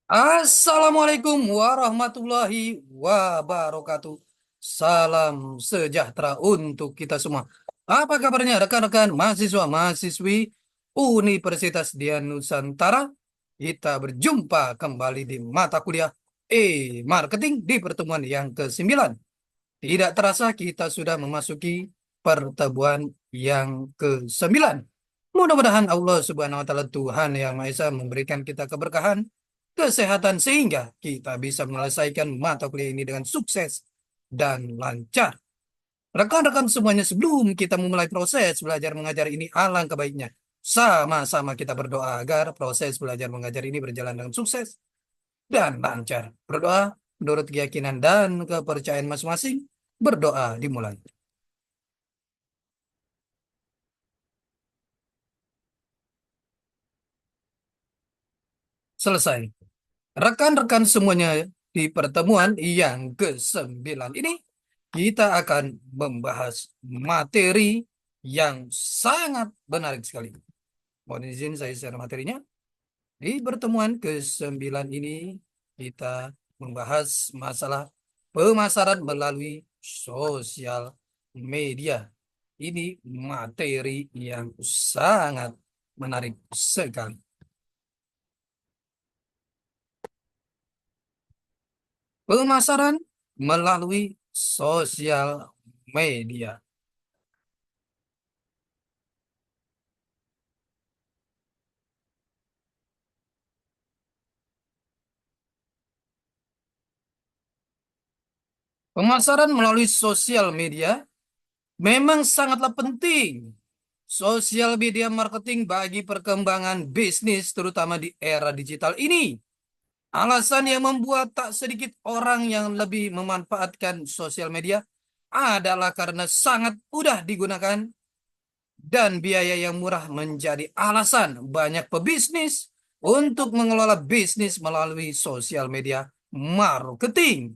Assalamualaikum warahmatullahi wabarakatuh. Salam sejahtera untuk kita semua. Apa kabarnya rekan-rekan mahasiswa-mahasiswi Universitas Dian Nusantara? Kita berjumpa kembali di mata kuliah Marketing di pertemuan yang ke-9. Tidak terasa kita sudah memasuki pertemuan yang ke-9. Mudah-mudahan Allah Subhanahu wa taala Tuhan yang Maha Esa memberikan kita keberkahan, kesehatan sehingga kita bisa menyelesaikan mata kuliah ini dengan sukses dan lancar. Rekan-rekan semuanya, sebelum kita memulai proses belajar mengajar ini, alangkah baiknya sama-sama kita berdoa agar proses belajar mengajar ini berjalan dengan sukses dan lancar. Berdoa menurut keyakinan dan kepercayaan masing-masing. Berdoa dimulai. Selesai. Rekan-rekan semuanya, di pertemuan yang ke-9 ini, kita akan membahas materi yang sangat menarik sekali. Mohon izin saya share materinya. Di pertemuan ke-9 ini, kita membahas masalah pemasaran melalui sosial media. Ini materi yang sangat menarik sekali. Pemasaran melalui sosial media. Pemasaran melalui sosial media memang sangatlah penting. Sosial media marketing bagi perkembangan bisnis terutama di era digital ini. Alasan yang membuat tak sedikit orang yang lebih memanfaatkan sosial media adalah karena sangat mudah digunakan dan biaya yang murah menjadi alasan banyak pebisnis untuk mengelola bisnis melalui sosial media marketing.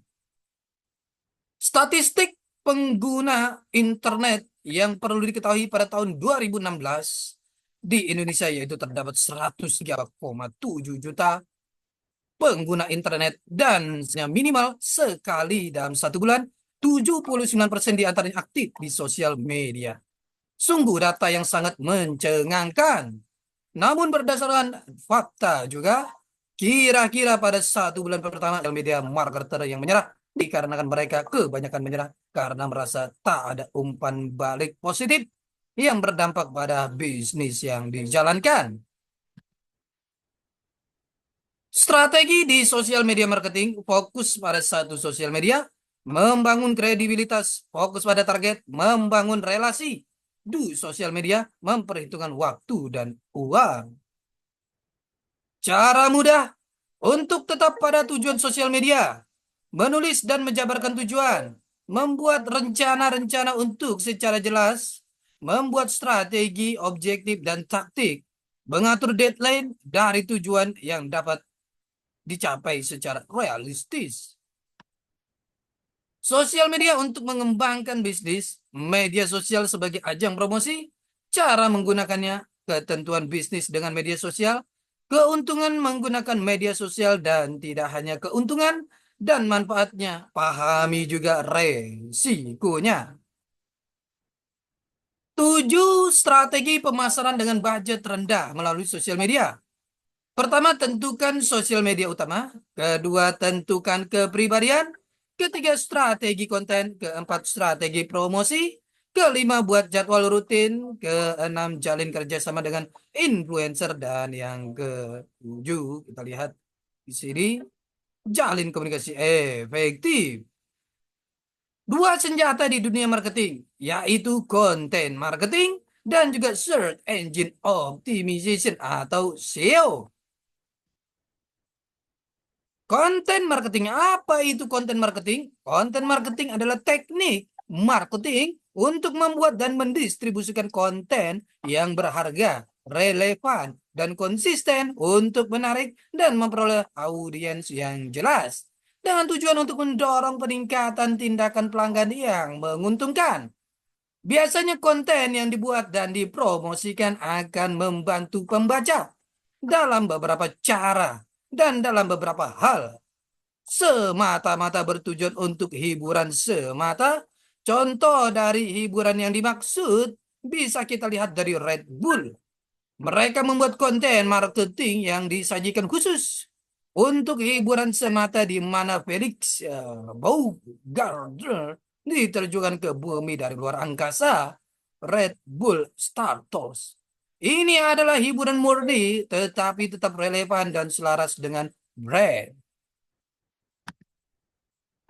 Statistik pengguna internet yang perlu diketahui pada tahun 2016 di Indonesia yaitu terdapat 103,7 juta pengguna internet dan minimal sekali dalam satu bulan 79% di antaranya aktif di sosial media. Sungguh data yang sangat mencengangkan. Namun berdasarkan fakta juga, kira-kira pada satu bulan pertama media marketer yang menyerah dikarenakan mereka kebanyakan menyerah karena merasa tak ada umpan balik positif yang berdampak pada bisnis yang dijalankan. Strategi di sosial media marketing fokus pada satu sosial media, membangun kredibilitas, fokus pada target, membangun relasi. Di sosial media memperhitungkan waktu dan uang. Cara mudah untuk tetap pada tujuan sosial media, menulis dan menjabarkan tujuan, membuat rencana-rencana untuk secara jelas, membuat strategi, objektif, dan taktik, mengatur deadline dari tujuan yang dapat dicapai secara realistis. Sosial media untuk mengembangkan bisnis, media sosial sebagai ajang promosi, cara menggunakannya, ketentuan bisnis dengan media sosial, keuntungan menggunakan media sosial dan tidak hanya keuntungan dan manfaatnya, pahami juga resikonya. 7 strategi pemasaran dengan budget rendah melalui sosial media. Pertama, tentukan sosial media utama. Kedua, tentukan kepribadian. Ketiga, strategi konten. Keempat, strategi promosi. Kelima, buat jadwal rutin. Keenam, jalin kerjasama dengan influencer. Dan yang ketujuh, kita lihat di sini, jalin komunikasi efektif. Dua senjata di dunia marketing, yaitu content marketing dan juga search engine optimization atau SEO. Konten marketing, apa itu konten marketing? Konten marketing adalah teknik marketing untuk membuat dan mendistribusikan konten yang berharga, relevan, dan konsisten untuk menarik dan memperoleh audiens yang jelas. Dengan tujuan untuk mendorong peningkatan tindakan pelanggan yang menguntungkan. Biasanya konten yang dibuat dan dipromosikan akan membantu pembaca dalam beberapa cara dan dalam beberapa hal semata-mata bertujuan untuk hiburan semata. Contoh dari hiburan yang dimaksud bisa kita lihat dari Red Bull. Mereka membuat konten marketing yang disajikan khusus untuk hiburan semata di mana Felix Baumgartner diterjunkan ke bumi dari luar angkasa. Red Bull Star Tours. Ini adalah hiburan murni tetapi tetap relevan dan selaras dengan brand.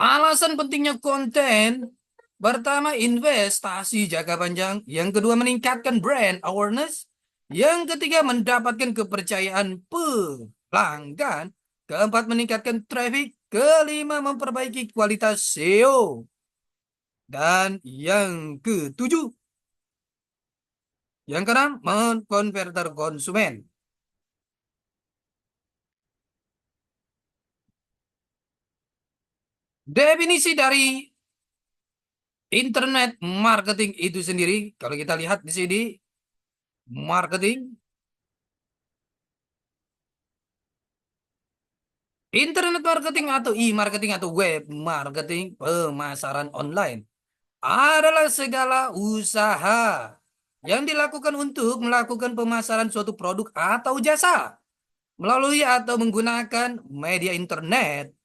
Alasan pentingnya konten, pertama investasi jangka panjang, yang kedua meningkatkan brand awareness, yang ketiga mendapatkan kepercayaan pelanggan, keempat meningkatkan traffic, kelima memperbaiki kualitas SEO, dan yang ketujuh, yang keenam mengkonverter konsumen. Definisi dari internet marketing itu sendiri, kalau kita lihat di sini, marketing, internet marketing atau e-marketing atau web marketing, pemasaran online adalah segala usaha yang dilakukan untuk melakukan pemasaran suatu produk atau jasa melalui atau menggunakan media internet.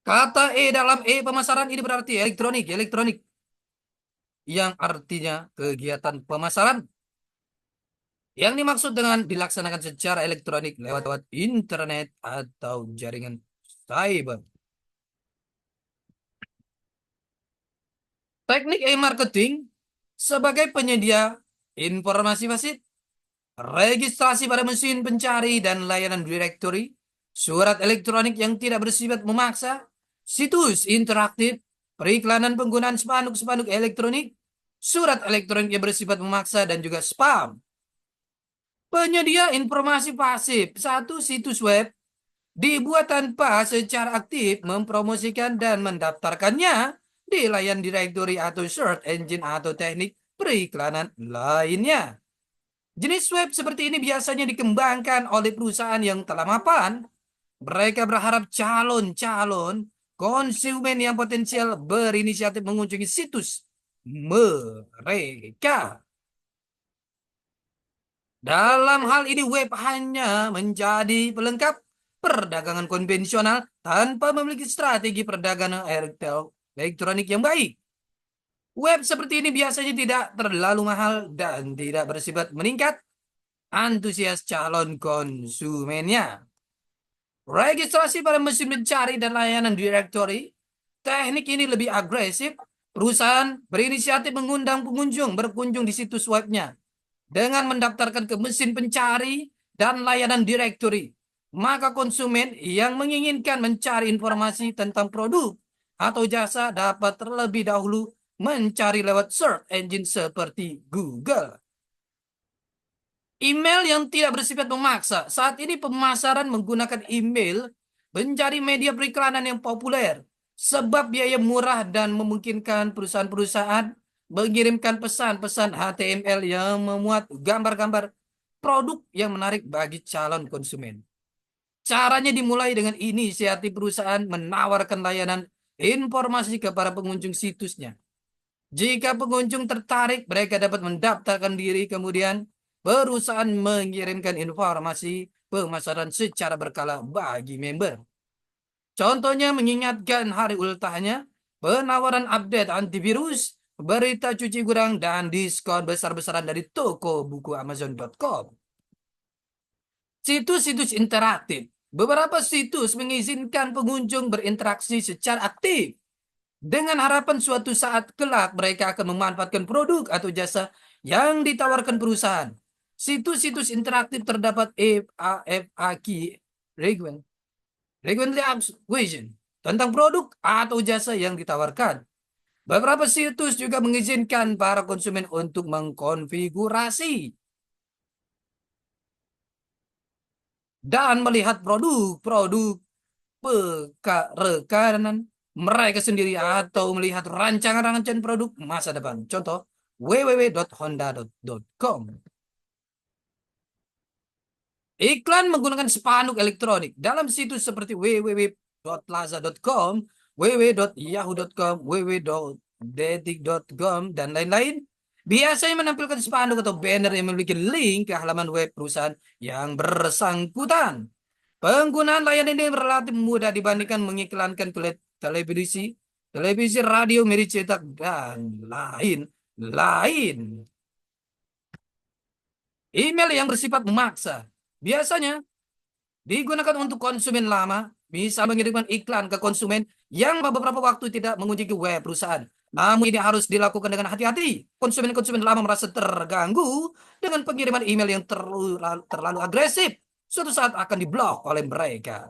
Kata E dalam E pemasaran ini berarti elektronik, elektronik yang artinya kegiatan pemasaran yang dimaksud dengan dilaksanakan secara elektronik lewat internet atau jaringan cyber. Teknik e-marketing sebagai penyedia informasi wasit, registrasi pada mesin pencari dan layanan direktori, surat elektronik yang tidak bersifat memaksa, situs interaktif, periklanan penggunaan spanduk-spanduk elektronik, surat elektronik yang bersifat memaksa, dan juga spam. Penyedia informasi pasif, satu situs web dibuat tanpa secara aktif mempromosikan dan mendaftarkannya di layanan direktori atau search engine atau teknik periklanan lainnya. Jenis web seperti ini biasanya dikembangkan oleh perusahaan yang telah mapan. Mereka berharap calon-calon konsumen yang potensial berinisiatif mengunjungi situs mereka. Dalam hal ini web hanya menjadi pelengkap perdagangan konvensional tanpa memiliki strategi perdagangan elektronik yang baik. Web seperti ini biasanya tidak terlalu mahal dan tidak bersifat meningkat antusias calon konsumennya. Registrasi pada mesin pencari dan layanan direktori. Teknik ini lebih agresif. Perusahaan berinisiatif mengundang pengunjung berkunjung di situs webnya dengan mendaftarkan ke mesin pencari dan layanan direktori. Maka konsumen yang menginginkan mencari informasi tentang produk atau jasa dapat terlebih dahulu mencari lewat search engine seperti Google. Email yang tidak bersifat memaksa. Saat ini pemasaran menggunakan email menjadi media periklanan yang populer sebab biaya murah dan memungkinkan perusahaan-perusahaan mengirimkan pesan-pesan HTML yang memuat gambar-gambar produk yang menarik bagi calon konsumen. Caranya dimulai dengan inisiatif perusahaan menawarkan layanan informasi kepada pengunjung situsnya. Jika pengunjung tertarik, mereka dapat mendaftarkan diri, kemudian perusahaan mengirimkan informasi pemasaran secara berkala bagi member. Contohnya mengingatkan hari ultahnya, penawaran update antivirus, berita cuci gudang, dan diskon besar-besaran dari toko buku Amazon.com. Situs-situs interaktif. Beberapa situs mengizinkan pengunjung berinteraksi secara aktif dengan harapan suatu saat kelak mereka akan memanfaatkan produk atau jasa yang ditawarkan perusahaan. Situs-situs interaktif terdapat FAQ, frequently asked question, tentang produk atau jasa yang ditawarkan. Beberapa situs juga mengizinkan para konsumen untuk mengkonfigurasi dan melihat produk-produk rekanan mereka sendiri atau melihat rancangan-rancangan produk masa depan. Contoh, www.honda.com. Iklan menggunakan spanduk elektronik dalam situs seperti www.plaza.com, www.yahoo.com, www.detik.com, dan lain-lain. Biasanya menampilkan spanduk atau banner yang memiliki link ke halaman web perusahaan yang bersangkutan. Penggunaan layanan ini relatif mudah dibandingkan mengiklankan televisi, radio, media cetak, dan lain-lain. Email yang bersifat memaksa biasanya digunakan untuk konsumen lama, bisa mengirimkan iklan ke konsumen yang beberapa waktu tidak mengunjungi web perusahaan. Namun ini harus dilakukan dengan hati-hati. Konsumen-konsumen lama merasa terganggu dengan pengiriman email yang terlalu agresif. Suatu saat akan diblok oleh mereka.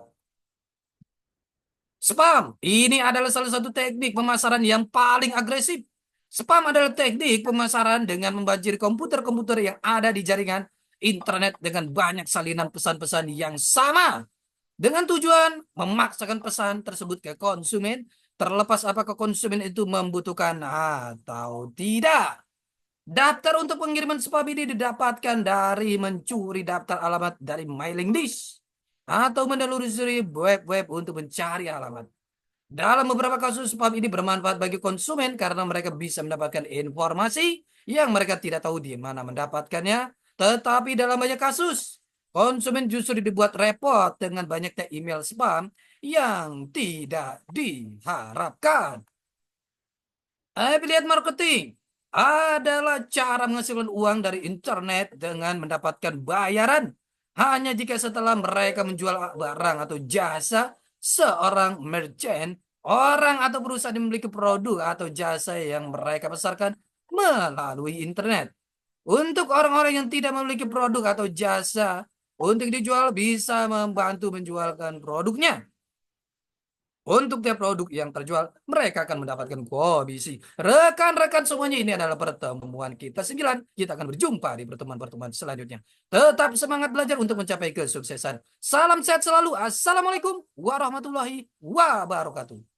Spam, ini adalah salah satu teknik pemasaran yang paling agresif. Spam adalah teknik pemasaran dengan membanjiri komputer-komputer yang ada di jaringan internet dengan banyak salinan pesan-pesan yang sama. Dengan tujuan memaksakan pesan tersebut ke konsumen, terlepas apakah konsumen itu membutuhkan atau tidak. Daftar untuk pengiriman spam ini didapatkan dari mencuri daftar alamat dari mailing list atau menelusuri web-web untuk mencari alamat. Dalam beberapa kasus, spam ini bermanfaat bagi konsumen karena mereka bisa mendapatkan informasi yang mereka tidak tahu di mana mendapatkannya. Tetapi dalam banyak kasus, konsumen justru dibuat repot dengan banyaknya email spam yang tidak diharapkan. Affiliate marketing adalah cara menghasilkan uang dari internet dengan mendapatkan bayaran hanya jika setelah mereka menjual barang atau jasa seorang merchant, orang atau perusahaan yang memiliki produk atau jasa yang mereka pasarkan melalui internet. Untuk orang-orang yang tidak memiliki produk atau jasa untuk dijual bisa membantu menjualkan produknya. Untuk tiap produk yang terjual, mereka akan mendapatkan komisi. Rekan-rekan semuanya, ini adalah pertemuan kita 9. Kita akan berjumpa di pertemuan-pertemuan selanjutnya. Tetap semangat belajar untuk mencapai kesuksesan. Salam sehat selalu. Assalamualaikum warahmatullahi wabarakatuh.